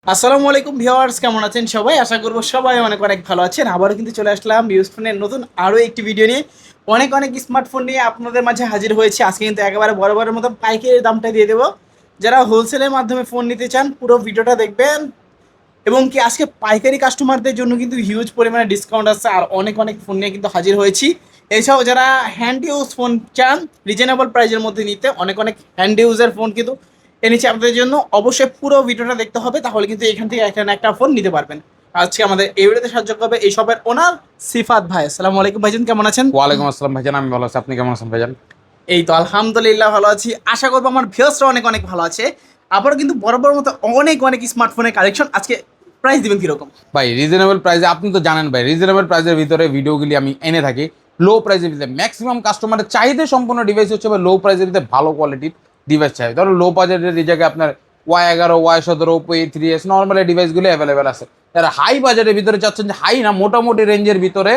আসসালামু আলাইকুম ভিউয়ার্স, কেমন আছেন সবাই? আশা করব সবাই অনেক অনেক ভালো আছেন। আবারও কিন্তু চলে আসলাম ইউজফোনের নতুন আরও একটি ভিডিও নিয়ে। অনেক অনেক স্মার্টফোন নিয়ে আপনাদের মাঝে হাজির হয়েছে। আজকে কিন্তু একেবারে বরাবরের মতো পাইকারি দামটা দিয়ে দেবো। যারা হোলসেলের মাধ্যমে ফোন নিতে চান পুরো ভিডিওটা দেখবেন। এবং কি আজকে পাইকারি কাস্টমারদের জন্য কিন্তু হিউজ পরিমাণে ডিসকাউন্ট আছে, আর অনেক অনেক ফোন নিয়ে কিন্তু হাজির হয়েছি। এছাড়াও যারা হ্যান্ড ইউজ ফোন চান রিজনেবল প্রাইসের মধ্যে নিতে, অনেক অনেক হ্যান্ড ইউজের ফোন কিন্তু এনেছি আপনাদের জন্য। অবশ্যই পুরো ভিডিওটা দেখতে হবে, তাহলে কিন্তু এখান থেকে একটা ফোন নিতে পারবেন। আজকে আমাদের এই ভিডিওতে সাহায্য করবে এই শপের ওনার সিফাত ভাই। আসসালামু আলাইকুম ভাইজান, কেমন আছেন? ওয়ালাইকুম আসসালাম ভাইজান, আমি ভালো আছি। আপনি কেমন আছেন ভাইজান? এই তো আলহামদুলিল্লাহ ভালো আছি। আশা করবো আমার ভিউয়ার্সরা অনেক অনেক ভালো আছে। আবারও কিন্তু বরাবর মতো অনেক অনেক স্মার্টফোনের কালেকশন। আজকে প্রাইস দিবেন কিরকম? ভাই রিজনেবল প্রাইসে, আপনি তো জানেন ভাই, রিজনেবল প্রাইসের ভিতরে ভিডিওগুলি আমি এনে থাকি। লো প্রাইসের ভিতরে ম্যাক্সিমাম কাস্টমারের চাহিদা সম্পূর্ণ ডিভাইস হচ্ছে লো প্রাইসের ভিতরে ভালো কোয়ালিটির ডিভাইস চাই। ধরো লো বাজেটের এই জায়গায় আপনার Y11, Y17, Oppo A3s normal ডিভাইসগুলো অ্যাভেলেবেল আছে। যারা হাই বাজেটের ভিতরে চাচ্ছেন, যে হাই না মোটামুটি রেঞ্জের ভিতরে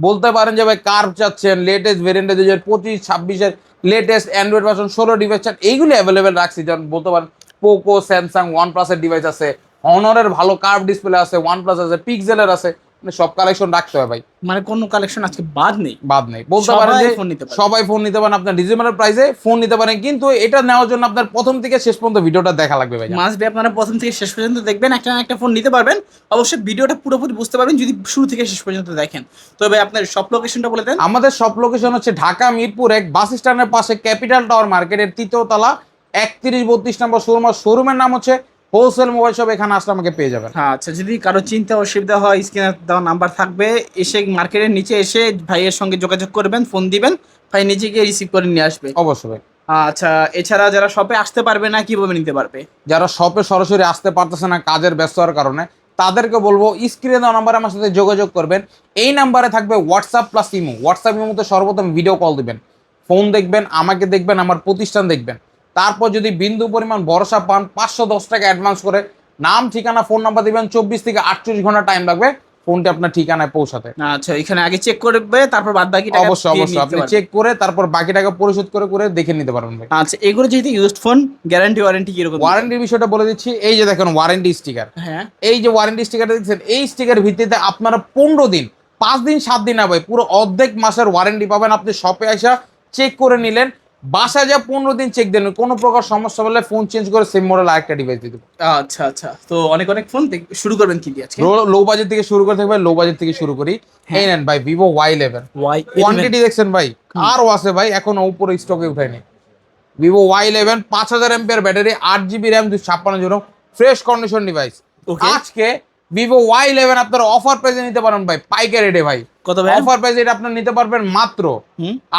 বলতে পারেন যে ভাই কার্ভ চাচ্ছেন, লেটেস্ট ভেরিয়েন্টে 2025-26-এর লেটেস্ট অ্যান্ড্রয়েড ভার্সন 16 ডিভাইস চান, এইগুলো অ্যাভেলেবেল রাখছি। যেমন বলতে পারেন পোকো, স্যামসাং, ওয়ানপ্লাসের ডিভাইস আছে, হনরের ভালো কার্ভ ডিসপ্লে আছে, ওয়ানপ্লাস আছে, পিক্সেলের আছে। মানে সব কালেকশন রাখতে হবে ভাই, মানে কোনো কালেকশন আজকে বাদ নেই? বাদ নেই। বলতে পারেন যে ফোন নিতে পারে। সবাই ফোন নিতে পারেন, আপনার রিজনেবল প্রাইসে ফোন নিতে পারেন। কিন্তু এটা নেওয়ার জন্য আপনার প্রথম থেকে শেষ পর্যন্ত ভিডিওটা দেখা লাগবে ভাই। মাস্ট বি আপনারা প্রথম থেকে শেষ পর্যন্ত দেখবেন, একটা না একটা ফোন নিতে পারবেন। অবশ্যই ভিডিওটা পুরোপুরি বুঝতে পারবেন যদি শুরু থেকে শেষ পর্যন্ত দেখেন। তবে আপনার সব লোকেশনটা বলে দেন। আমাদের সব লোকেশন হচ্ছে ঢাকা মিরপুর 1 বাস স্ট্যান্ডের পাশে ক্যাপিটাল টাওয়ার মার্কেটের 3য় তলা 31-32 নম্বর শোরুম। শোরুমের নাম হচ্ছে হোলসেল মোবাইল শপ। এখানে আসলে আমাকে পেয়ে যাবেন। হ্যাঁ আচ্ছা, যদি কারো চিন্তা অসুবিধা হয় স্ক্রিনে দেওয়া নাম্বার থাকবে, এসে মার্কেটের নিচে এসে ভাইয়ের সঙ্গে যোগাযোগ করবেন, ফোন দিবেন, ভাই নিজে গিয়ে রিসিভ করে নিয়ে আসবে। অবশ্যই ভাই। আচ্ছা, এছাড়া যারা শপে আসতে পারবে না কিভাবে নিতে পারবে? যারা শপে সরাসরি আসতে পারতেছে না কাজের ব্যস্ততার কারণে, তাদেরকে বলবো স্ক্রিনে দেওয়া নাম্বারে আমার সাথে যোগাযোগ করবেন। এই নাম্বারে থাকবে হোয়াটসঅ্যাপ প্লাস ইমো। হোয়াটসঅ্যাপ ইমোতে সর্বপ্রথম ভিডিও কল দিবেন, ফোন দেখবেন, আমাকে দেখবেন, আমার প্রতিষ্ঠান দেখবেন। তারপর যদি বিন্দু পরিমাণ ভরসা পান, 510 টাকা অ্যাডভান্স করে নাম, ঠিকানা, ফোন নাম্বার দিবেন। 24 থেকে 48 ঘন্টা টাইম লাগবে ফোনটি আপনার ঠিকানায় পৌঁছাতে। আচ্ছা, এখানে আগে চেক করবে, তারপর বাদ বাকি টাকা অবশ্যই দিয়ে অবশ্যই নিতে আপনি পারবে। চেক করে তারপর বাকি টাকা পরিশোধ করে করে দেখে নিতে পারবেন ভাই। আচ্ছা, এগুলো যেহেতু ইউজড ফোন, গ্যারান্টি ওয়ারেন্টি কিরকম? ওয়ারেন্টির বিষয়টা বলে দিচ্ছি। এই যে দেখেন ওয়ারেন্টি স্টিকার, হ্যাঁ, এই যে ওয়ারেন্টি স্টিকারটা দেখছেন, এই স্টিকার ভিত্তিতে আপনারা 15 দিন, 5 দিন 7 দিন না ভাই, পুরো অর্ধেক মাসের ওয়ারেন্টি পাবেন। আপনি শপে আসা চেক করে নিলেন, বাসায় যা 15 দিন চেক দেন, কোনো প্রকার সমস্যা হলে ফোন চেঞ্জ করে সেম মডেল আরেকটা ডিভাইস দিয়ে দেবো। আচ্ছা আচ্ছা, তো অনেক অনেক ফোন শুরু করবেন কি দিয়ে আজকে? লো বাজেট থেকে শুরু করে থাকবে, লো বাজেট থেকে শুরু করি। এই নেন ভাই ভিভো Y11। কোয়ান্টিটি দেখছেন ভাই, আরও আছে ভাই, এখন উপরে স্টকে উঠায়নি। ভিভো Y11 5000 এমপিআর battery, 8 GB RAM, 256 fresh condition device. Okay, আজকে ভিভো Y11 আপনারা অফার প্রাইসে নিতে পারেন ভাই, পাইকারি রেটে ভাই। কত ভাই? অফার প্রাইসে এটা আপনারা নিতে পারবেন মাত্র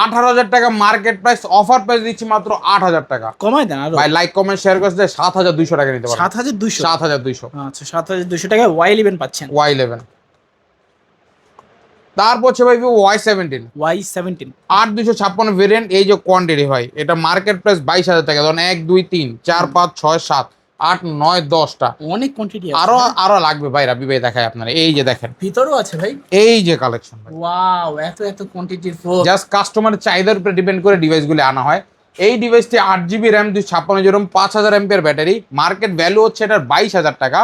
18,000 টাকা মার্কেট প্রাইস। অফার প্রাইস দিচ্ছি মাত্র 8,000 টাকা। কমাই দেন আরো ভাই লাইক কমেন্ট শেয়ার করে 7,200 টাকা নিতে পারবেন। 7,200? 7,200 আচ্ছা, 7,200 টাকায় Y11 পাচ্ছেন। Y11। তারপর হচ্ছে ভাই ভিভো Y17। Y17 8 256 variant. এই যে কোয়ান্টিটি ভাই, এটা মার্কেট প্রাইস 22,000 টাকা। ধরুন 1 2 3 4 5 6 7 8 9 10টা অনেক কোয়ান্টিটি আছে। আরো আরো লাগবে ভাই, রাবি ভাই দেখায় আপনারা। এই যে দেখেন ভিতরেও আছে ভাই। এই যে কালেকশন ভাই, ওয়াও, এত এত কোয়ান্টিটির ফোন। জাস্ট কাস্টমারের চাহিদার উপরে ডিপেন্ড করে ডিভাইসগুলো আনা হয়। এই ডিভাইসটি 8 GB র্যাম, 256 5000 এমপিআর ব্যাটারি। মার্কেট ভ্যালু হচ্ছে এটার 22,000 টাকা।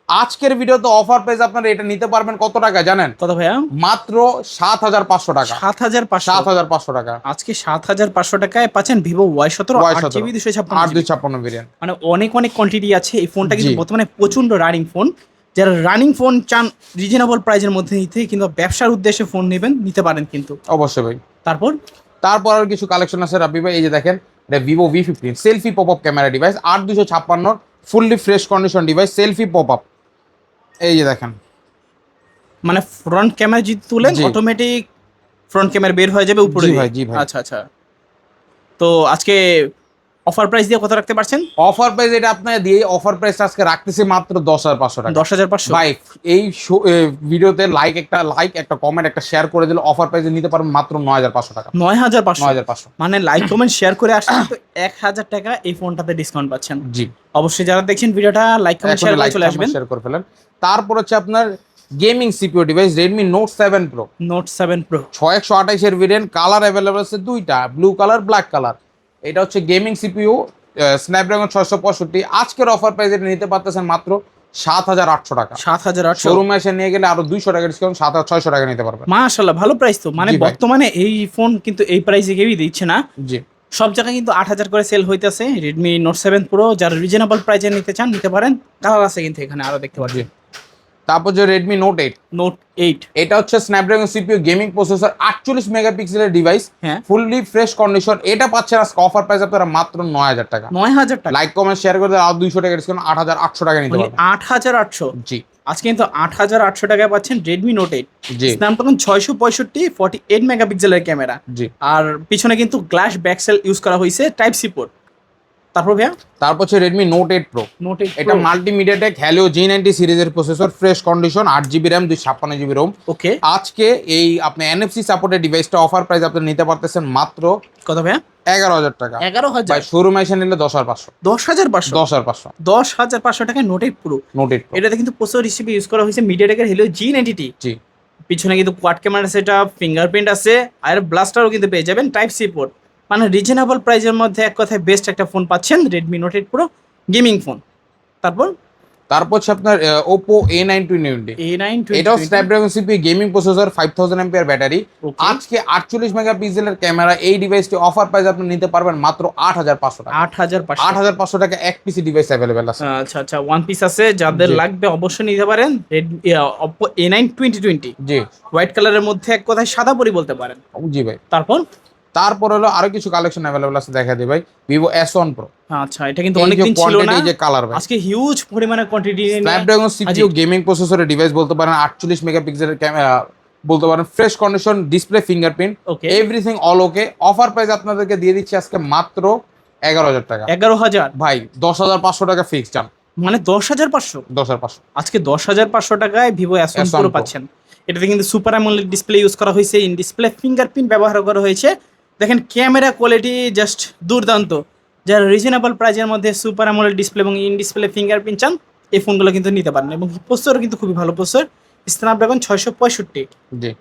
আজকের ভিডিওতে অফার প্রাইস আপনারা এটা নিতে পারবেন কত টাকা জানেন? কত ভাইয়া? মাত্র 7,500 টাকা। 7,500? 7,500 টাকা আজকে 7,500 টাকায় পাচ্ছেন ভিভো Y17 8GB 256 ভেরিয়েন্ট। মানে অনেক অনেক কোয়ান্টিটি আছে। এই ফোনটা কিন্তু জি। বর্তমানে প্রচন্ড রানিং ফোন। যারা রানিং ফোন চান রিজনেবল প্রাইসের মধ্যে নিতে, কিন্তু ব্যবসার উদ্দেশ্যে ফোন নেবেন, নিতে পারেন কিন্তু। অবশ্যই ভাই। তারপর তারপর আর কিছু কালেকশন আছে রাবি ভাই। এই যে দেখেন, এটা Vivo V15 selfie pop up camera device, 8 256 fully fresh condition device, selfie pop up. এই যে দেখেন, মানে ফ্রন্ট ক্যামেরা যদি তুলেন জি। অটোমেটিক ফ্রন্ট ক্যামেরা বের হয়ে যাবে উপরে জি দিয়ে। ভাই, জি ভাই। আচ্ছা আচ্ছা, তো আজকে অফার প্রাইস দিয়ে কত রাখতে পারছেন? অফার প্রাইস এটা আপনার দিয়ে অফার প্রাইস আজকে রাখতেছি মাত্র 10,500 টাকা। 10,500? ভাই এই ভিডিওতে লাইক একটা কমেন্ট একটা শেয়ার করে দিলে অফার প্রাইসে নিতে পারবেন মাত্র 9,500 টাকা। 9,500? 9,500 মানে লাইক কমেন্ট শেয়ার করে আসলে তো 1,000 টাকা এই ফোনটাতে ডিসকাউন্ট পাচ্ছেন। জি। অবশ্যই যারা দেখছেন ভিডিওটা লাইক কমেন্ট শেয়ার করে চলে আসবেন। শেয়ার করে ফেলেন। তারপর হচ্ছে আপনার gaming CPU device Redmi Note 7 Pro। Note 7 pro 6128 এর ভেরিয়েন্ট, কালার অ্যাভেলেবল আছে দুইটা, ব্লু কালার, ব্ল্যাক কালার। এটা হচ্ছে গেমিং সিপিইউ স্ন্যাপড্রাগন 665। আজকের অফার প্রাইস এটা নিতে পারতেছেন মাত্র 7,800 টাকা। 7,800 শোরুমে এসে নিয়ে গেলে আরো 200 টাকা ডিসকাউন্ট, 7,600 টাকা নিতে পারবেন। মাশাআল্লাহ, ভালো প্রাইস তো। মানে জি ভাই। বর্তমানে এই ফোন কিন্তু এই প্রাইসে কেউই দিচ্ছে না। জি সব জায়গায় কিন্তু 8,000 করে সেল হইতেছে। রেডমি নোট 7 প্রো যারা রিজনেবল প্রাইসে নিতে চান নিতে পারেন। কালার আছে কিন্তু এখানে আরো দেখতে জি। পাচ্ছেন। তারপর যে রেডমি নোট 8, নোট 8, এটা হচ্ছে স্ন্যাপড্রাগন সিপিইউ গেমিং প্রসেসর, 48 মেগাপিক্সেলের ডিভাইস, হ্যাঁ ফুললি ফ্রেশ কন্ডিশন। এটা পাচ্ছেন আজকে অফার প্রাইস আপনারা মাত্র 9,000 টাকা। 9,000 টাকা, লাইক কমেন্ট শেয়ার করে দিলে আরো 200 টাকা ডিসকাউন্ট, 8,800 টাকা নিতে পারবেন। 8,800। জি আজকে কিন্তু 8,800 টাকায় পাচ্ছেন রেডমি নোট 8। জি স্ন্যাপড্রাগন 665 48 মেগাপিক্সেলের ক্যামেরা, জি। আর পিছনে কিন্তু গ্লাস ব্যাকসেল ইউজ করা হয়েছে, টাইপ সি পোর্ট। তারপর ভাইয়া তারপর হচ্ছে রেডমি নোট 8 প্রো, নোট 8 এটা মাল্টিমিডিয়া টেক হ্যালিও G90 সিরিজের processor, fresh condition, 8GB RAM, 256GB ROM. Okay, আজকে এই আপনি NFC সাপোর্টেড ডিভাইসটা অফার প্রাইস আপনি নিতে পারতেছেন মাত্র কত ভাইয়া? 11,000 টাকা। 11,000, ভাই শোরুমে এসে নিলে 10,500। 10,500, 10,500 10,500 টাকায় নোট 8 প্রো। Note 8 pro. এটাতে কিন্তু প্রসেসর হিসেবে ইউজ করা হয়েছে মিডিয়াটেকের হেলিও G90T। জি পিছনে কিন্তু কোয়াড ক্যামেরা সেটআপ, ফিঙ্গারপ্রিন্ট আছে, আর ব্লাস্টারও কিন্তু পেয়ে যাবেন, টাইপ সি পোর্ট। মানে রিজনেবল প্রাইসের মধ্যে এক কথায় বেস্ট একটা ফোন পাচ্ছেন, Redmi note 8 pro gaming phone. তারপর তারপর হচ্ছে আপনার Oppo A9 2020, A9 এটাও স্ন্যাপড্রাগন সিপিইউ গেমিং প্রসেসর, 5000 এমপিআর ব্যাটারি, Okay. আজকে 48 মেগাপিক্সেলের ক্যামেরা। এই ডিভাইসটি অফার প্রাইস আপনি নিতে পারবেন মাত্র 8,500 টাকা। 8,500। 8,500 টাকা এক পিসি ডিভাইস অ্যাভেলেবেল আছে। আচ্ছা আচ্ছা, ওয়ান পিস আছে, যাদের জি। লাগবে অবশ্যই নিতে পারেন। Oppo A9 2020 জি হোয়াইট কালারের মধ্যে এক কথায় সাদা পরি বলতে পারেন। জি ভাই। তারপর হলো আরো কিছু কালেকশন অ্যাভেলেবল আছে, দেখা দিই ভাই। Vivo S1 Pro, আচ্ছা, এটা কিন্তু অনেকদিন ছিল না, এই যে কালার ভাই, আজকে হিউজ পরিমাণে কোয়ান্টিটি নিয়ে স্ন্যাপড্রাগন সিপিইউ গেমিং প্রসেসরের ডিভাইস বলতে পারেন, 48 মেগাপিক্সেলের ক্যামেরা বলতে পারেন, fresh condition, display, fingerprint, okay, everything all okay. Offer price আপনাদেরকে দিয়ে দিচ্ছি আজকে মাত্র 11,000 টাকা। 11,000, ভাই 10,500 টাকা ফিক্স জান। মানে 10,500। 10,500 আজকে 10,500 টাকায় Vivo S1 S1 Pro Pro পাচ্ছেন। এটাতে কিন্তু সুপার অ্যামোলেড ডিসপ্লে ইউজ করা হয়েছে, ইন ডিসপ্লে ফিঙ্গারপ্রিন্ট ব্যবহার করা হয়েছে। দেখেন ক্যামেরা কোয়ালিটি জাস্ট দুর্দান্ত। যারা রিজনেবল প্রাইজের মধ্যে সুপার অ্যামোলেড ডিসপ্লে এবং ইন ডিসপ্লে ফিঙ্গারপ্রিন্ট চান, এই ফোনগুলো কিন্তু নিতে পারেন। এবং প্রসেসরও কিন্তু খুবই ভালো প্রসেসর, স্ন্যাপড্রাগন 665। জি।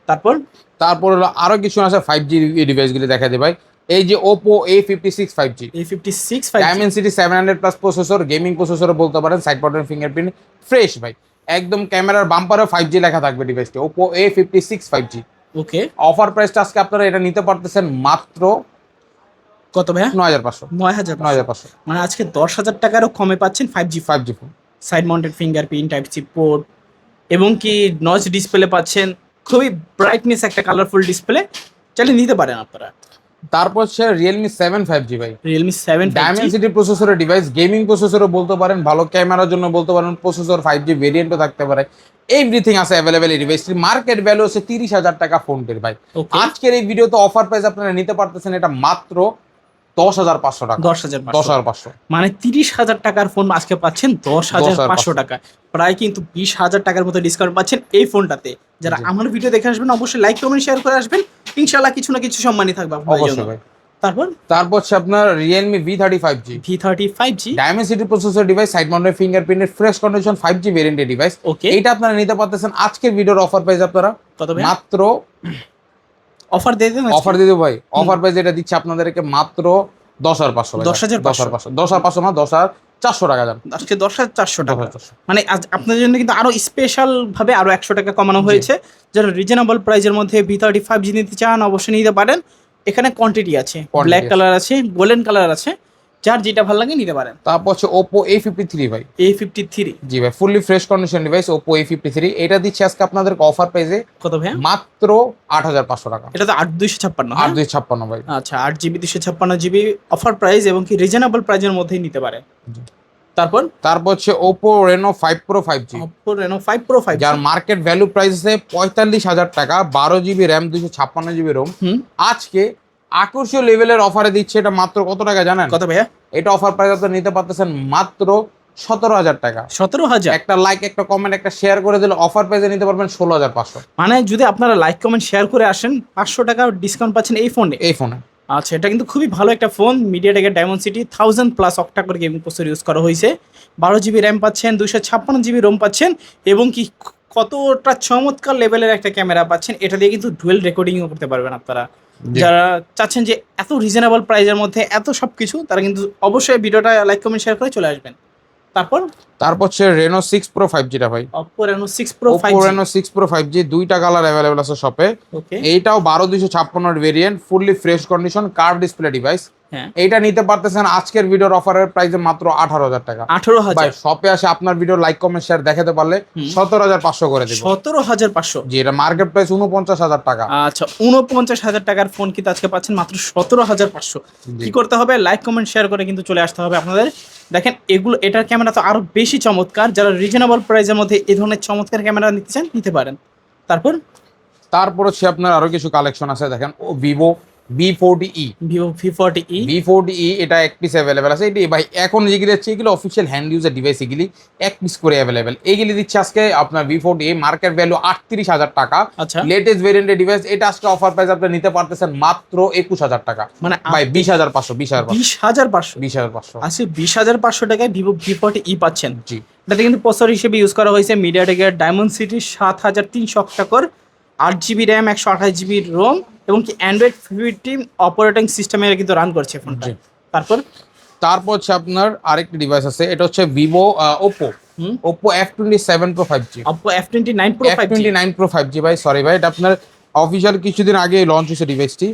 তারপর হলো আরো কিছু আছে 5G ডিভাইসগুলি দেখা দেয় ভাই। এই যে Oppo A56 5G, A56 Dimensity 700 plus processor, gaming processor বলতে পারেন, সাইড বাটন ফিঙ্গারপ্রিন্ট, ফ্রেশ ভাই একদম। ক্যামেরার বাম্পারও 5G লেখা থাকবে ডিভাইসটি, Oppo A56 5G। ওকে, অফার প্রাইসটা আজকে আপনারা এটা নিতে পারতেছেন মাত্র কত ভাইয়া? 9,500। 9,500, মানে আজকে 10,000 টাকারও কমে পাচ্ছেন 5G 5G phone. Side mounted fingerprint, type C port, এবং কি নচ ডিসপ্লে পাচ্ছেন, খুবই ব্রাইটনেস একটা কালারফুল ডিসপ্লে, চাইলে নিতে পারেন আপনারা। তারপর হচ্ছে Realme 7 5G ভাই, রিয়েলমি 7 Dimensity প্রসেসরের ডিভাইস, গেমিং প্রসেসরও বলতে পারেন, ভালো ক্যামেরার জন্য বলতে পারেন, প্রসেসর 5G ভেরিয়েন্টও থাকতে পারে, এভরিথিং আছে অ্যাভেলেবেল। এই ডিভাইসটির মার্কেট ভ্যালু হচ্ছে 30,000 টাকা ফোনটির ভাই। ওকে, আজকের এই ভিডিওতে অফার প্রাইস আপনারা নিতে পারতেছেন এটা মাত্র 10,500 টাকা। 10,500, 10,500 মানে 30,000 টাকার ফোন আজকে পাচ্ছেন 10,500 টাকা। প্রায় কিন্তু 20,000 টাকার মতো ডিসকাউন্ট পাচ্ছেন এই ফোনটাতে। যারা জি। আমার ভিডিও দেখে আসবেন অবশ্যই লাইক কমেন্ট শেয়ার করে আসবেন, ইনশাআল্লাহ কিছু না কিছু সম্মানই থাকবে আপনাদের অবশ্যই জন্য। ভাই। তারপর হচ্ছে আপনার Realme V30 5G, V30 5G, Dimensity processor device, side mounted ফিঙ্গারপ্রিন্টের, ফ্রেশ কন্ডিশন, 5G ভেরিয়েন্টের ডিভাইস। ওকে, এইটা আপনারা নিতে পারতেছেন আজকের ভিডিওর অফার প্রাইস আপনারা কত ভাই মাত্র অফার দিয়ে দেন? অফার দিয়ে দেবো ভাই। অফার প্রাইস এটা দিচ্ছে আপনাদেরকে মাত্র 10,500। 10,500 10,500 না, 10,400 টাকা জান। আজকে 10,400 টাকা। 10,400 মানে আজ আপনাদের জন্য কিন্তু আরো স্পেশাল ভাবে আরো 100 টাকা কমানো হয়েছে। যারা রিজনেবল প্রাইজের মধ্যে V30 5G নিতে চান অবশ্যই নিতে পারেন। এখানে কোয়ান্টিটি আছে, ব্ল্যাক কালার আছে, গোল্ডেন কালার আছে, যার যেটা ভালো লাগে নিতে পারেন। তারপর হচ্ছে Oppo A53 ভাই, A53, জি ভাই, fully fresh condition device Oppo A53। এটা দিচ্ছে আজকে আপনাদের অফার প্রাইসে কত ভাই? মাত্র 8,500 টাকা। এটা তো 8,256, 8,256 ভাই। আচ্ছা, 8GB 256GB অফার প্রাইস এবং কি রিজনেবল প্রাইজের মধ্যেই নিতে পারে। তারপর হচ্ছে Oppo Reno 5 Pro 5G, Oppo Reno 5 Pro 5G, যার মার্কেট ভ্যালু প্রাইস আছে 45,000 টাকা, 12GB র্যাম, 256GB রোম। আজকে আকর্ষণীয় লেভেলের অফারে দিচ্ছে এটা মাত্র কত টাকা জানেন? কত ভাইয়া? এটা অফার প্রাইস আপনি নিতে পারতেছেন মাত্র 17,000 টাকা। 17,000, একটা লাইক, একটা কমেন্ট, একটা শেয়ার করে দিলে অফার প্রাইসে নিতে পারবেন 16,500। মানে যদি আপনারা লাইক কমেন্ট শেয়ার করে আসেন 500 টাকা ডিসকাউন্ট পাচ্ছেন এই ফোনে। এই ফোনে আচ্ছা, এটা কিন্তু খুবই ভালো একটা ফোন। মিডিয়াটেকের ডায়মন্ডসিটি 1000+ অক্টা করে গেমিং প্রসেসর ইউজ করা হয়েছে, 12GB র্যাম পাচ্ছেন, 256GB রোম পাচ্ছেন, এবং কি কতটা চমৎকার লেভেলের একটা ক্যামেরা পাচ্ছেন। এটা দিয়ে কিন্তু ডুয়েল রেকর্ডিংও করতে পারবেন আপনারা। যারা চাচ্ছেন যে এত রিজনেবল প্রাইসের মধ্যে এত সব কিছু, তারা কিন্তু অবশ্যই ভিডিওটা লাইক কমেন্ট শেয়ার করে চলে আসবেন। তারপর হচ্ছে রেনো 6 প্রো 5Gটা ভাই। Oppo Reno 6 Pro Oppo 5G। Reno 6 Pro 5G দুইটা কালার অ্যাভেলেবল আছে শপে। ওকে। এইটাও 12256 এর variant, fully fresh condition, curve display device. হ্যাঁ, এইটা নিতে পারতেছেন আজকের ভিডিওর অফারের প্রাইসে মাত্র 18000 টাকা। 18000 ভাই শপে আসে আপনার ভিডিও লাইক কমেন্ট শেয়ার দেখাতে পারলে 17500 করে দেব। 17500। জি, এটা মার্কেট প্রাইস 49000 টাকা। আচ্ছা, 49000 টাকার ফোন কিন্তু আজকে পাচ্ছেন মাত্র 17500। কি করতে হবে? লাইক কমেন্ট শেয়ার করে কিন্তু চলে আসতে হবে আপনাদের। দেখেন এগুলো, এটার ক্যামেরা তো আরো বেশি চমৎকার। যারা রিজনেবল প্রাইসের মধ্যে এই ধরনের চমৎকার ক্যামেরা নিতে চান নিতে পারেন। তারপর হচ্ছে আপনার আরো কিছু কালেকশন আছে। দেখেন Vivo V40e। Vivo V40e। V40e এটা এক পিস অ্যাভেলেবেল আছে। এটি ভাই এখন যেগুলি হচ্ছে এগুলো অফিসিয়াল হ্যান্ড ইউজার ডিভাইস, এগুলি এক পিস করে অ্যাভেলেবেল। এইগুলি দিচ্ছে আজকে আপনার V40e মার্কেট ভ্যালু 38000 টাকা। আচ্ছা, লেটেস্ট ভেরিয়েন্টের ডিভাইস। এটা আজকে অফার প্রাইস আপনি নিতে পারতেছেন মাত্র 21000 টাকা। মানে ভাই 20500 20500 আচ্ছা, 20500 টাকায় ভিভো V40e পাচ্ছেন। জি, এটাতে কিন্তু প্রসেসর হিসেবে ইউজ করা হয়েছে মিডিয়াটেকের Dimensity 7300 octacore, 8GB RAM, 128GB ROM, এবং কি অ্যান্ড্রয়েড 15 অপারেটিং সিস্টেমে কিন্তু রান করছে ফোনটা। জি। তারপর হচ্ছে আপনার আরেকটি ডিভাইস আছে। এটা হচ্ছে Vivo Oppo F27 Pro 5G। Oppo F29 Pro 5G। F29 Pro 5G ভাই, সরি ভাই, এটা আপনার অফিসিয়াল কিছুদিন আগে লঞ্চ হয়েছে ডিভাইসটি।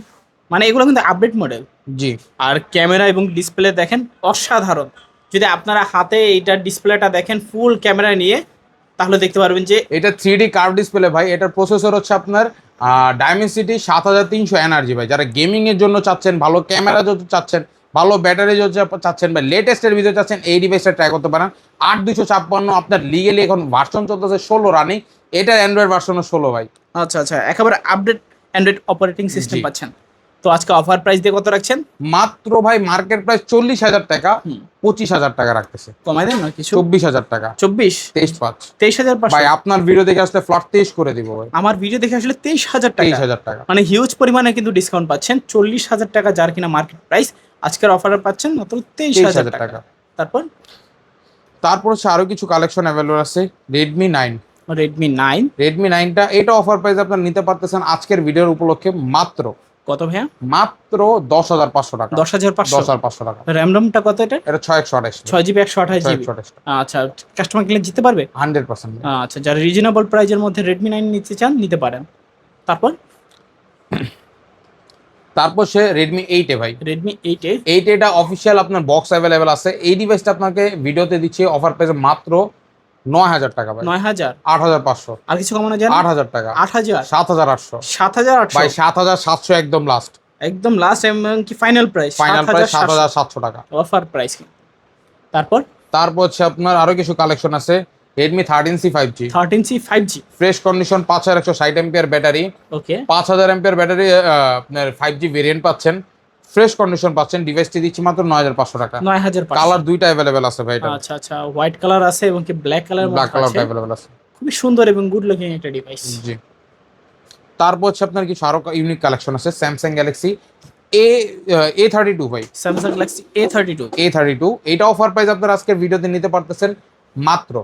মানে এগুলো কিন্তু আপডেট মডেল। জি, আর ক্যামেরা এবং ডিসপ্লে দেখেন অসাধারণ। যদি আপনারা হাতে এইটার ডিসপ্লেটা দেখেন ফুল ক্যামেরা নিয়ে, তাহলে দেখতে পারবেন যে এটা 3D কার্ভ ডিসপ্লে ভাই। এটার প্রসেসর হচ্ছে আপনার ডায়মেনসিটি 7300 এনার্জি ভাই। যারা গেমিং এর জন্য চাচ্ছেন, ভালো ক্যামেরা যত চাচ্ছেন, ভালো ব্যাটারি যত চাচ্ছেন, বা লেটেস্টের ভিডিও চাচ্ছেন, এই ডিভাইসটা ট্রাই করতে পারেন। 8256 আপনার লিগেলি এখন ভার্সন চলতেছে 16 রানিং। এটার অ্যান্ড্রয়েড ভার্সন 16 ভাই। আচ্ছা, একেবারে আপডেট অ্যান্ড্রয়েড অপারেটিং সিস্টেম জি। পাচ্ছেন। তো আজকে অফার প্রাইস দিয়ে কত রাখছেন? মাত্র ভাই মার্কেট প্রাইস 40000 টাকা, 25000 টাকা রাখতেছে। কমাই দেন না কিছু? 24000 টাকা। 23500 ভাই আপনার ভিডিও দেখে আসলে ফ্ল্যাট 23 করে দিব ভাই। আমার ভিডিও দেখে আসলে 23000 টাকা। 23000 টাকা, মানে হিউজ পরিমাণে কিন্তু ডিসকাউন্ট পাচ্ছেন। 40000 টাকা যার কিনা মার্কেট প্রাইস, আজকের অফারে পাচ্ছেন মাত্র 23000 টাকা। তারপর হচ্ছে আরো কিছু কালেকশন অ্যাভেলেবল আছে। Redmi 9। Redmi 9 এটা অফার প্রাইস আপনারা নিতে পারতেছেন আজকের ভিডিওর উপলক্ষে মাত্র কত ভাইয়া? মাত্র 10500 টাকা। 10500 টাকা। র্যাম রমটা কত এটা? এটা 6128 6GB 128GB। আচ্ছা, কাস্টমার কিনলে জিততে পারবে 100%। আচ্ছা, যারা রিজনেবল প্রাইজের মধ্যে Redmi 9 নিতে চান নিতে পারেন। তারপর সে Redmi 8 ভাই। Redmi 8 এটা অফিসিয়াল আপনার বক্স অ্যাভেলেবল আছে। এই ডিভাইসটা আপনাকে ভিডিওতে দিচ্ছে অফার প্রাইসে মাত্র 9000 টাকা ভাই। 9000 8500। আর কিছু কমানো যায়? 8000 টাকা। 8000 7800 7800 ভাই। 7700 একদম লাস্ট এবং কি ফাইনাল প্রাইস? 7700 টাকা অফার প্রাইস। তারপর হচ্ছে আপনার আরো কিছু কালেকশন আছে। Redmi 13C 5G। 13C 5G fresh condition, 5160 ampere battery. Okay. 5000 ampere battery আপনার 5G ভেরিয়েন্ট পাচ্ছেন, ফ্রেশ কন্ডিশন পাচ্ছেন। ডিভাইসটি দিচ্ছি মাত্র 9500 টাকা। 9500 কালার দুইটা अवेलेबल আছে ভাই। এটা আচ্ছা, হোয়াইট কালার আছে এবং কি ব্ল্যাক কালার কালারটা अवेलेबल আছে। খুবই সুন্দর এবং গুড লুকিং একটা ডিভাইস। জি। তারপর হচ্ছে আপনার কিছু আরো ইউনিক কালেকশন আছে। Samsung Galaxy A32 ভাই। Samsung Galaxy A32 এটা অফার প্রাইস আপনারা আজকের ভিডিওতে নিতে পারতেছেন মাত্র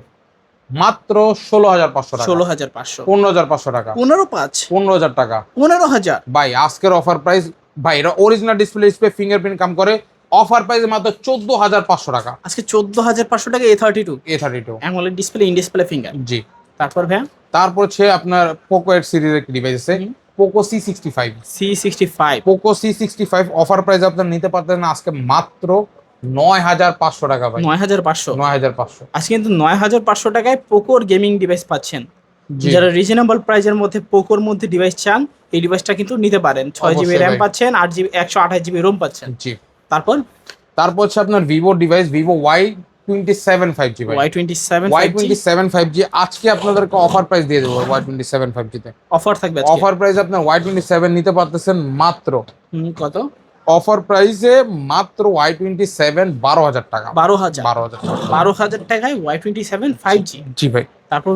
16500 টাকা। 16500 15500 টাকা। 15000 টাকা 15000 ভাই। আজকের অফার প্রাইস ভাই। এটা অরিজিনাল ডিসপ্লে ফিঙ্গারপ্রিন্ট কাম করে। অফার প্রাইস মাত্র 14500 টাকা। আজকে 14500 টাকা A32 AMOLED display, in display finger. জি। তারপর হচ্ছে আপনার পোকো এর সিরিজের ডিভাইস আছে। পোকো C65 অফার প্রাইস আপনারা নিতে পারতেন আজকে মাত্র 9500 টাকা ভাই। 9500 আজকে কিন্তু 9500 টাকায় পোকোর গেমিং ডিভাইস পাচ্ছেন। জি। যারা রিজনেবল প্রাইজের মধ্যে পোকোর মধ্যে ডিভাইস চান, এই ডিভাইসটা কিন্তু নিতে পারেন। 6GB র্যাম পাচ্ছেন, 8GB 128GB রোম পাচ্ছেন। জি। তারপর হচ্ছে আপনার Vivo device, Vivo Y27 5G ভাই। Y27 5G আজকে আপনাদেরকে অফার প্রাইস দিয়ে দেবো। Y27 5G তে অফার থাকবে। অফার প্রাইস আপনার Y27 নিতে পারতেছেন মাত্র কত? অফার প্রাইসে মাত্র Y27 12000 টাকা। 12000 টাকায় Y27 5G। জি ভাই। তারপর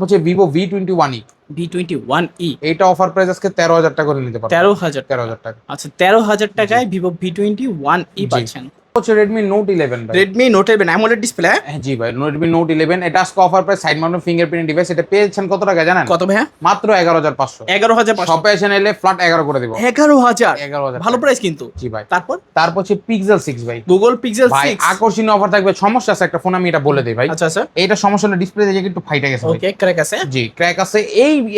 হচ্ছে ভিভো V21e এটা অফার প্রাইস আজকে 13000 টাকা করে নিতে পারবেন। 13000 টাকা। আচ্ছা, 13000 টাকায় ভিভো V21e পাচ্ছেন। হচ্ছে Redmi Note 11 ভাই। Redmi Note 11 AMOLED display. জি ভাই, Redmi Note 11 এটা আজকে offer price side mounted fingerprint device. এটা পেয়েছেন কত টাকা জানেন? কত ভাইয়া? মাত্র 11500। 11500 শপে এসে নিলে ফ্ল্যাট 11 করে দেব। 11000 ভালো প্রাইস কিন্তু। জি ভাই। তারপর হচ্ছে Pixel 6 ভাই। Google Pixel 6 ভাই আকর্ষণীয় অফার থাকবে। সমস্যা আছে একটা ফোন, আমি এটা বলে দেই ভাই। আচ্ছা আচ্ছা, এইটা সমস্যা হলো ডিসপ্লে থেকে একটু ফাইটে গেছে ভাই। ওকে, ক্র্যাক আছে। জি ক্র্যাক আছে।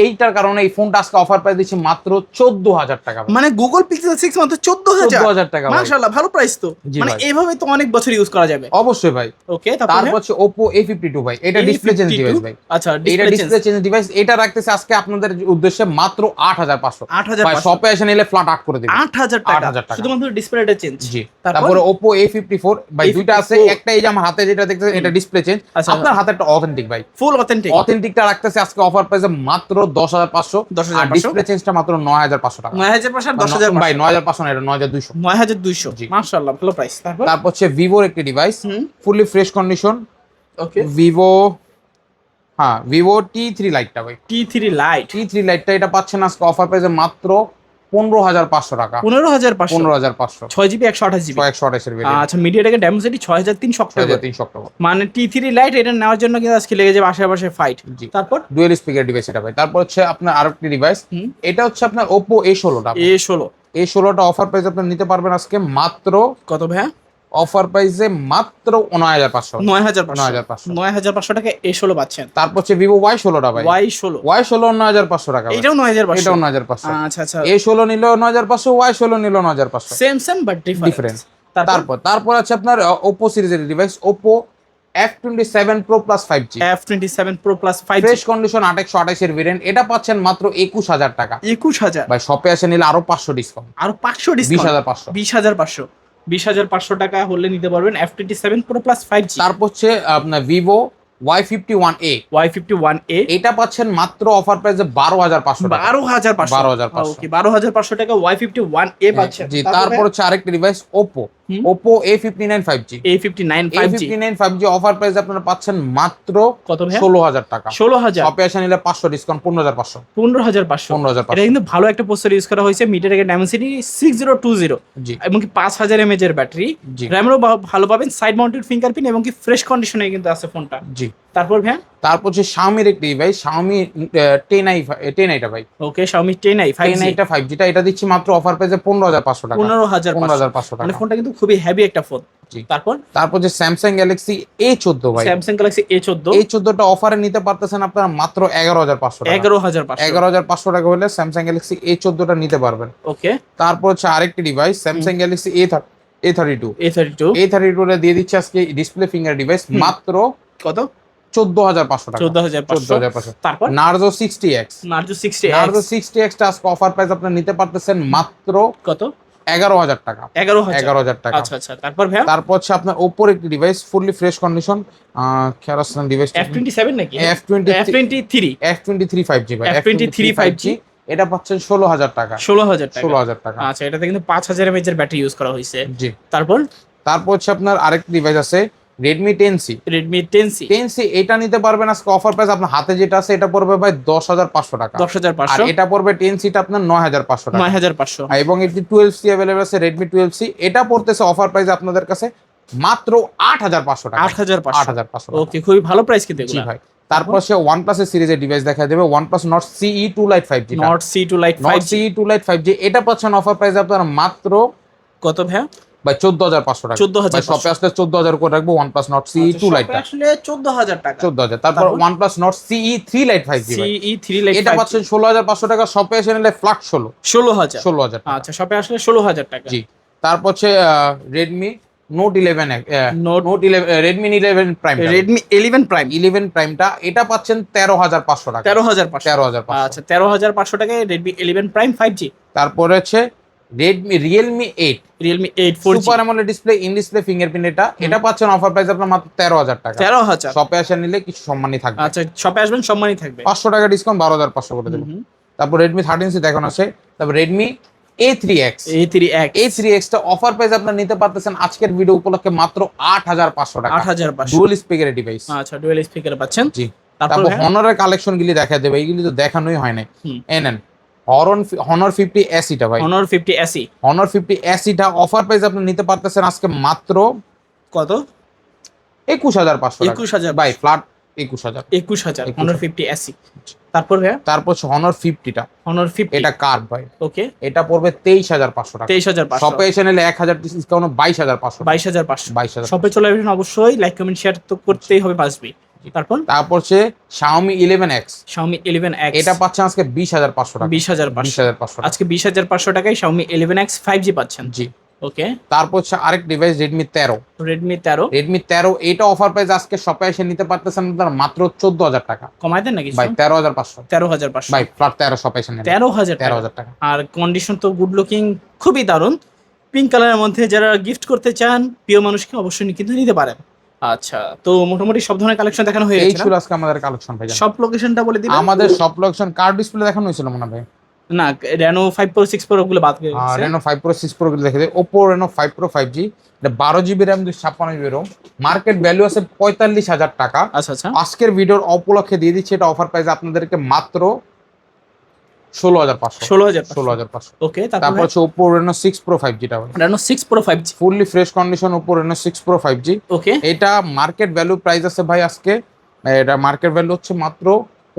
এইটার কারণে এই ফোনটা আজকে অফার প্রাইস দিচ্ছি মাত্র 14000 টাকা। মানে Google Pixel 6 মাত্র 14000 টাকা। মাশাআল্লাহ, ভালো প্রাইস তো। মানে এইভাবে তো অনেক বছর ইউজ করা যাবে। অবশ্যই ভাই। ওকে, তারপর হচ্ছে Oppo A52 ভাই। এটা ডিসপ্লে চেঞ্জ ডিভাইস ভাই। আচ্ছা, এটা ডিসপ্লে চেঞ্জ ডিভাইস। এটা রাখতেছে আজকে আপনাদের উদ্দেশ্যে মাত্র 8500। ভাই শপে এসে নিলে ফ্ল্যাট 8 করে দিবেন। 8000 টাকা শুধুমাত্র ডিসপ্লেটা চেঞ্জ। জি। তারপরে Oppo A54 ভাই, দুইটা আছে। একটা এই যে আমার হাতে যেটা দেখতেছেন এটা ডিসপ্লে চেঞ্জ। আপনার হাতে একটা অথেন্টিক ভাই, ফুল অথেন্টিক। অথেন্টিকটা রাখতেছে আজকে অফার প্রাইসে মাত্র 10500। আর ডিসপ্লে চেঞ্জটা মাত্র 9500 টাকা। 9500 আর 10000 ভাই 9500 না, এটা 9200। 9200 মাশাআল্লাহ, ভালো প্রাইস। তারপর হচ্ছে Vivoর একটি ডিভাইস, ফুললি ফ্রেশ কন্ডিশন। ওকে, Vivo T3 লাইটটা ভাই। T3 লাইটটা এটা পাচ্ছেন আজকে অফার প্রাইসে মাত্র 15500 টাকা। 15500 6GB 128GB 128 এর ভেরিয়েন্ট। আচ্ছা, মিডিয়াটেকের Dimensity 6300 অক্টোবর। মানে T3 লাইট এটা নেওয়ার জন্য কিন্তু আজকে লেগে যাবে আশেপাশে ফাইট। তারপর ডুয়াল স্পিকার ডিভাইস এটা ভাই। তারপর হচ্ছে আপনার আরেকটি ডিভাইস, এটা হচ্ছে আপনার Oppo A16টা। A16টা অফার প্রাইসে আপনি নিতে পারবেন আজকে মাত্র কত ভাই? অফার প্রাইসে মাত্র 9500 টাকা A16 পাচ্ছেন। তারপর হচ্ছে Vivo Y16টা ভাই। Y16 9500 টাকা। এটাও 9500। আচ্ছা আচ্ছা, A16 নিল 9500, Y16 নিল 9500। Same but different. তারপর আছে আপনার Oppo সিরিজের device, Oppo F27 Pro Plus 5G। F27 Pro Plus 5G fresh condition 8128 এর ভেরিয়েন্ট। এটা পাচ্ছেন মাত্র 21000 টাকা। 21000 ভাই শপে এসে নিলে আরো 500 ডিসকাউন্ট। 20500। 20500 টাকা হলে নিতে পারবেন F27 Pro Plus 5G। তারপর হচ্ছে আপনার Vivo Y51A। এটা পাচ্ছেন মাত্র অফার প্রাইসে 12500 টাকা। 12500। ওকে, 12500 টাকা Y51A পাচ্ছেন। জি। তারপর হচ্ছে আরেকটা device Oppo A59 5G। A59 5G offer price আপনারা পাচ্ছেন মাত্র কত ভাই? 16000 টাকা। 16000। শপে এসে নিলে 500 ডিসকাউন্ট, 15500। 15500। এটা কিন্তু ভালো একটা প্রসেসর ইউজ করা হয়েছে। মিডিয়াটেকের Dimensity 6020 জি, এবং কি 5000 mAh এর ব্যাটারি। র‍্যামও ভালো পাবেন, সাইড মাউন্টেড ফিঙ্গারপ্রিন্ট এবং কি ফ্রেশ কন্ডিশনে কিন্তু আছে ফোনটা। জি। তারপর ভাই, তারপর হচ্ছে Xiaomi-র একটি ডিভাইস, Xiaomi 10i টা ভাই। ওকে, Xiaomi 10i 5G টা এটা দিচ্ছি মাত্র অফার প্রাইসে 15500 টাকা। 15500 টাকা। মানে ফোনটা কিন্তু খুবই হেভি একটা ফোন। জি। তারপর যে Samsung Galaxy A14 ভাই। Samsung Galaxy A14 টা অফারে নিতে পারতেছেন আপনারা মাত্র 11500 টাকা। 11500 টাকা হলে Samsung Galaxy A14 টা নিতে পারবেন। ওকে। তারপর হচ্ছে আরেকটি ডিভাইস Samsung Galaxy A32 টা দিয়ে দিচ্ছে আজকে ডিসপ্লে ফিঙ্গার ডিভাইস মাত্র কত? 14500 টাকা। 14500। তারপর Narzo 60X টা আজকে অফার প্রাইস আপনি নিতে পারতেছেন মাত্র কত? 11000 টাকা। 11000 টাকা। আচ্ছা আচ্ছা। তারপর হচ্ছে আপনার Oppo এর একটি ডিভাইস, ফুললি ফ্রেশ কন্ডিশন। খেয়াল ডিভাইস F27 নাকি? F23 5G ভাই। F23 5G এটা পাচ্ছেন 16000 টাকা। 16000 টাকা। আচ্ছা, এটাতে কিন্তু 5000 mAh এর ব্যাটারি ইউজ করা হয়েছে। জি। তারপর হচ্ছে আপনার আরেকটি ডিভাইস আছে Redmi 10C। এটা নিতে পারবেন আজকে অফার প্রাইস। আপনার হাতে যেটা আছে এটা পড়বে ভাই 10500 টাকা। 10500। আর এটা পড়বে 10C টা আপনার 9500 টাকা। 9500। এবং এটি 12C अवेलेबल আছে, Redmi 12C। এটা পড়তেছে অফার প্রাইস আপনাদের কাছে মাত্র 8500 টাকা। 8500। ওকে, খুবই ভালো প্রাইস কিন্তু এগুলো। জি ভাই। তারপর সে OnePlus এর সিরিজের ডিভাইস দেখা দেবে, OnePlus Nord CE2 Lite 5G। Nord CE2 Lite 5G এটা পাচ্ছেন অফার প্রাইস আপনারা মাত্র কত ভাই? ভাই 14500 টাকা। 14500। শপে আসলে 14000 করে রাখবো OnePlus Nord CE2 Lite টা। আসলে 14000 টাকা। 14000। তারপর OnePlus Nord CE3 Lite 5G ভাই। CE3 Lite এটা পাচ্ছেন 16500 টাকা। শপে এসে নিলে ফ্ল্যাট 16000 টাকা। আচ্ছা, শপে আসলে 16000 টাকা। জি। তারপর হচ্ছে Redmi Note 11 Redmi 11 Prime। Redmi 11 Prime টা এটা পাচ্ছেন 13500 টাকা। 13500। আচ্ছা, 13500 টাকায় Redmi 11 Prime 5G। তারপর হচ্ছে Realme 8 4G super AMOLED display, in display fingerprint. এটা পাচ্ছেন অফার প্রাইস আপনার মাত্র 13000 টাকা। 13000। শপে আসে নিলে কিছু সম্মানই থাকবে। আচ্ছা, শপে আসবেন সম্মানই থাকবে। 500 টাকা ডিসকাউন্ট, 12500 করে দেব। তারপর Redmi 13C দেখানো আছে। তারপর Redmi A3X টা অফার প্রাইস আপনারা নিতে পারতেছেন আজকের ভিডিও উপলক্ষে মাত্র 8500 টাকা। 8500। ডুয়াল স্পিকারের ডিভাইস। আচ্ছা, ডুয়াল স্পিকার পাচ্ছেন। জি। তারপর হনরের কালেকশন গুলি দেখা দেবে, এইগুলি তো দেখানোই হয় না। নেন হনর 50 এসিটা ভাই, Honor 50 SE হনর 50 এসিটা অফার প্রাইস আপনি নিতে পারতেছেন আজকে মাত্র কত? 21,500 টাকা 21,000 ভাই, ফ্ল্যাট 21,000। 21,000 Honor 50 SE। তারপর ভাইয়া তারপর হনর 50টা, Honor 50 এটা কার ভাই, ওকে এটা পড়বে 23,500 টাকা। 23,500 শপে এসে নিলে 1000 ডিসকাউন্ট 22,500। 22,500 22,000 শপে চলে আসবেন অবশ্যই, লাইক কমেন্ট শেয়ার তো করতেই হবে মাসবি। তারপর তারপর হচ্ছে Xiaomi 11X, Xiaomi 11X এটা পাচ্ছেন আজকে 20,500 টাকা। 20,500 20,500 টাকা আজকে 20,500 টাকায় Xiaomi 11X 5G পাচ্ছেন। জি। ওকে তারপর হচ্ছে আরেক ডিভাইস Redmi 13, Redmi 13 Redmi 13 এটা অফার প্রাইস আজকে শপে এসে নিতে পারতেছেন আপনারা মাত্র 14,000 টাকা কমাই দেন নাকি ভাই। 13,500 13,500 ভাই, ফ্ল্যাট 13 শপে এসে নিলে 13,000 13,000 টাকা। আর কন্ডিশন তো গুড লুকিং, খুবই দারুণ। পিঙ্ক কালারের মধ্যে যারা গিফট করতে চান প্রিয় মানুষকে অবশ্যই কিন্তু নিতে পারেন। আচ্ছা, তো মোটামুটি সব ধরনের কালেকশন দেখানো হয়ে এই গেছে ছিল না? আজকে আমাদের কালেকশন ভাই। সব লোকেশনটা বলে দিবেন। আমাদের সব লোকেশন কার ডিসপ্লে দেখানো হয়েছিল মনে হয় ভাই। না, Reno 5 Pro 6 Pro ওগুলো বাদ হয়ে গেছে। Reno 5 Pro 6 Pro গুলো দেখে দেয়। Oppo Reno 5 Pro 5G, এটা 12GB RAM 256GB ROM, market value আছে 45,000 টাকা। আচ্ছা আচ্ছা আজকের ভিডিওর উপলক্ষে দিয়ে দিচ্ছি এটা অফার প্রাইস আপনাদেরকে মাত্র 16,500। 16,500 ওকে। তারপর তারপর হচ্ছে Oppo Reno 6 Pro 5G টা ভাই, Reno 6 Pro 5G fully fresh condition Oppo Reno 6 Pro 5G। ওকে এটা মার্কেট ভ্যালু প্রাইস আছে ভাই আজকে, এটা মার্কেট ভ্যালু হচ্ছে মাত্র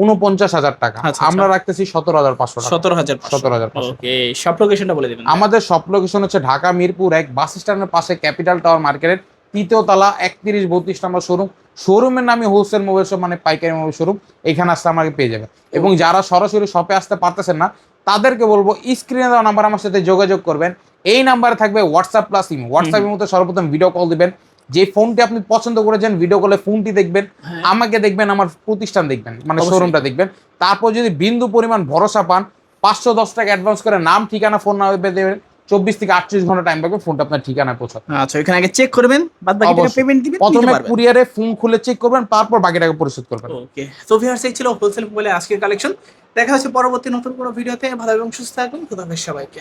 49,000 টাকা। আচ্ছা, আমরা রাখতেছি 17,500 টাকা। 17,500 ওকে। সব লোকেশনটা বলে দিবেন। আমাদের সব লোকেশন হচ্ছে ঢাকা মিরপুর 1 বাস স্ট্যান্ডের পাশে ক্যাপিটাল টাওয়ার মার্কেটের 3য় তলা 31-32 নম্বর শোরুম। শোরুমের নামে হোলসেল মোবাইল শপ, মানে পাইকারি মোবাইল শোরুম। এখানে আসতে আমাকে পেয়ে যাবে। এবং যারা সরাসরি শপে আসতে পারতেছেন না তাদেরকে বলবো স্ক্রিনে দেওয়া নাম্বার আমার সাথে যোগাযোগ করবেন। এই নাম্বারে থাকবে হোয়াটসঅ্যাপ প্লাস ইমো। হোয়াটসঅ্যাপের মধ্যে সর্বপ্রথম ভিডিও কল দিবেন, যে ফোনটি আপনি পছন্দ করেছেন ভিডিও কলে ফোনটি দেখবেন, আমাকে দেখবেন, আমার প্রতিষ্ঠান দেখবেন, মানে শোরুমটা দেখবেন। তারপর যদি বিন্দু পরিমাণ ভরসা পান 510 টাকা অ্যাডভান্স করে নাম ঠিকানা ফোন নাম্বার দেবেন। 24 থেকে 38 ঘন্টা টাইম লাগবে ফোনটা আপনার ঠিকানায় পৌঁছাতে। আচ্ছা, এখানে আগে চেক করবেন, বাদ বাকি টাকা পেমেন্ট দিবেন, নিতে প্রথমে পারবেন। কুরিয়ারে ফোন খুলে চেক করবেন, তারপর বাকি টাকা পরিশোধ করবেন। ওকে, তো ভিউয়ার্স এই ছিল হোলসেল মোবাইলের আজকের কালেকশন। দেখা হচ্ছে পরবর্তী নতুন কোনো ভিডিওতে। ভালো এবং সুস্থ থাকুন। খোদা হাফেজ সবাইকে।